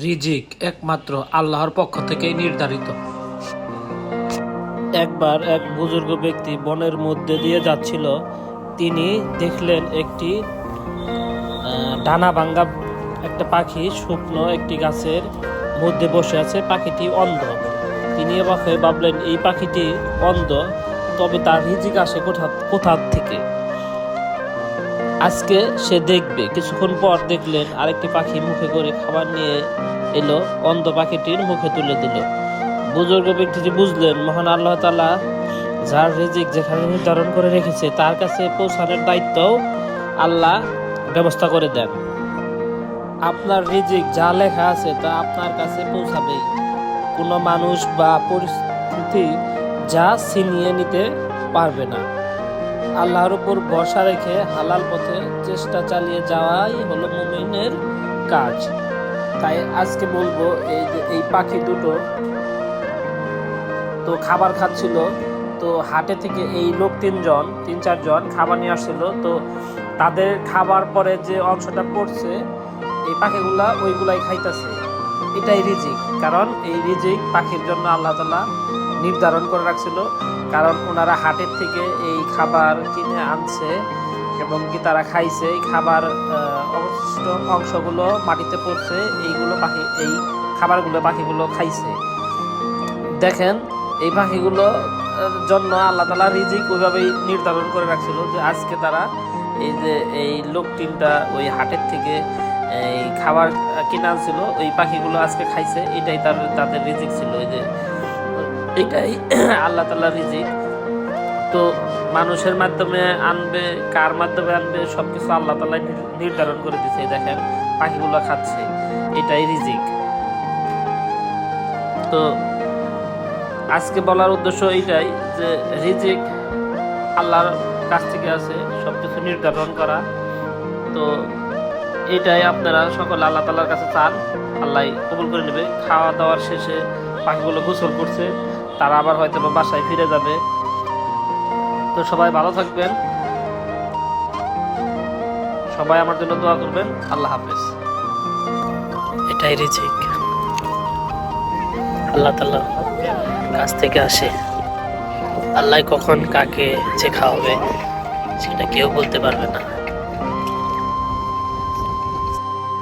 রিজিক একমাত্র আল্লাহর পক্ষ থেকেই নির্ধারিত। একবার এক বুজুর্গ ব্যক্তি বনের মধ্যে দিয়ে যাচ্ছিল। তিনি দেখলেন একটি ডানা ভাঙ্গা একটা পাখি শুকনো একটি গাছের মধ্যে বসে আছে। পাখিটি অন্ধ। তিনি অবাক হয়ে ভাবলেন, এই পাখিটি অন্ধ, তবে তার রিজিক আসে কোথা থেকে? আজকে সে দেখবে। কিছুক্ষণ পর দেখলেন আরেকটি পাখি মুখে করে খাবার নিয়ে এলো, অন্ধ পাখিটির মুখে তুলে দিল। বুজুর্গ ব্যক্তিটি বুঝলেন, মহান আল্লাহ তাআলা যার রিজিক যেখানে নির্ধারণ করে রেখেছে তার কাছে পৌঁছানোর দায়িত্বও আল্লাহ ব্যবস্থা করে দেন। আপনার রিজিক যা লেখা আছে তা আপনার কাছে পৌঁছাবেই। কোনো মানুষ বা পরিস্থিতি যা ছিনিয়ে নিতে পারবে না। আল্লাহর উপর ভরসা রেখে হালাল পথে চেষ্টা চালিয়ে যাওয়াই হলো মুমিনের কাজ। তাই আজকে বলবো, এই পাখি দুটো তো খাবার খাচ্ছিল, তো হাটে থেকে এই লোক তিন চারজন খাবার নিয়ে আসছিল। তো তাদের খাবার পরে যে অংশটা পড়ছে, এই পাখিগুলা ওইগুলাই খাইতেছে। এটাই রিজিক। কারণ এই রিজিক পাখির জন্য আল্লাহ তাআলা নির্ধারণ করে রাখছিল। কারণ ওনারা হাটের থেকে এই খাবার কিনে আনছে এবং কি তারা খাইছে। এই খাবার অবশিষ্ট অংশগুলো মাটিতে পড়ছে, এই খাবারগুলো পাখিগুলো খাইছে। দেখেন, এই পাখিগুলো জন্য আল্লাহ তাআলা রিজিক ওইভাবেই নির্ধারণ করে রাখছিল যে আজকে তারা এই লোক তিনটা ওই হাটের থেকে এই খাবার কিনে আনছিল, ওই পাখিগুলো আজকে খাইছে। এটাই তাদের রিজিক ছিল। এটাই আল্লাহ তাআলার রিজিক। তো মানুষের মাধ্যমে আনবে, কার মাধ্যমে আনবে, সবকিছু আল্লাহ তাআলা নির্ধারণ করে দিয়েছে। দেখেন, পাখিগুলো খাচ্ছে, এটাই রিজিক। তো আজকে বলার উদ্দেশ্য এইটাই যে রিজিক আল্লাহর কাছ থেকে আছে, সবকিছু নির্ধারণ করা। তো এটাই আপনারা সকলে আল্লাহ তাআলার কাছে চান, আল্লাহ কবুল করে নেবে। খাওয়া দাওয়ার শেষে পাখিগুলো গোসল করছে, তারা আবার হয়তো বাসায় ফিরে যাবে। তো সবাই ভালো থাকবেন, সবাই আমার জন্য দোয়া করবেন। আল্লাহ হাফেজ। এটাই রিজিক আল্লাহ তাআলার কাছ থেকে আসে। আল্লাহ কখন কাকে যে খাওয়াবে সেটা কেউ বলতে পারবে না।